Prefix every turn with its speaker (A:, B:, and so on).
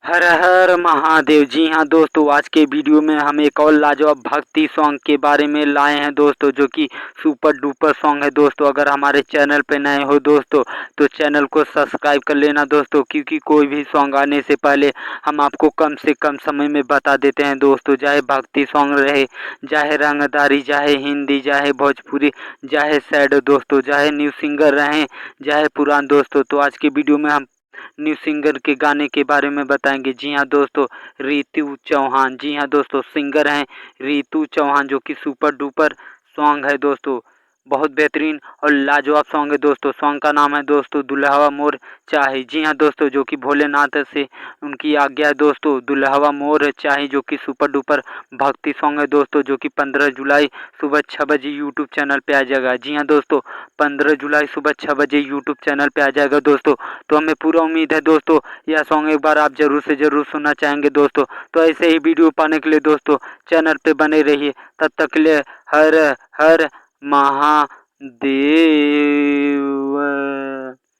A: हर हर महादेव। जी हाँ दोस्तों, आज के वीडियो में हम एक और लाजवाब भक्ति सॉन्ग के बारे में लाए हैं दोस्तों, जो कि सुपर डुपर सॉन्ग है दोस्तों। अगर हमारे चैनल पे नए हो दोस्तों तो चैनल को सब्सक्राइब कर लेना दोस्तों, क्योंकि कोई भी सॉन्ग आने से पहले हम आपको कम से कम समय में बता देते हैं दोस्तों। चाहे भक्ति सॉन्ग रहे, चाहे रंगदारी, चाहे हिंदी, चाहे भोजपुरी, चाहे सैड दोस्तों, चाहे न्यू सिंगर रहें, चाहे पुरान दोस्तों। तो आज के वीडियो में हम न्यू सिंगर के गाने के बारे में बताएंगे। जी हाँ दोस्तों, रितु चौहान। जी हाँ दोस्तों, सिंगर हैं रितु चौहान, जो कि सुपर डुपर सॉन्ग है दोस्तों। बहुत बेहतरीन और लाजवाब सॉन्ग है दोस्तों। सॉन्ग का नाम है दोस्तों दुल्हवा मोर चाहे। जी हाँ दोस्तों, जो कि भोलेनाथ से उनकी आज्ञा है दोस्तों। दुल्हवा मोर चाहे जो कि सुपर डुपर भक्ति सॉन्ग है दोस्तों, जो कि 15 जुलाई सुबह 6 बजे यूट्यूब चैनल पे आ जाएगा। जी हाँ दोस्तों, 15 जुलाई सुबह 6 बजे यूट्यूब चैनल पे आ जाएगा दोस्तों। तो हमें पूरा उम्मीद है दोस्तों यह सॉन्ग एक बार आप जरूर से जरूर सुनना चाहेंगे दोस्तों। तो ऐसे ही वीडियो पाने के लिए दोस्तों चैनल पे बने रहिए। तब तक के लिए हर हर महादेव।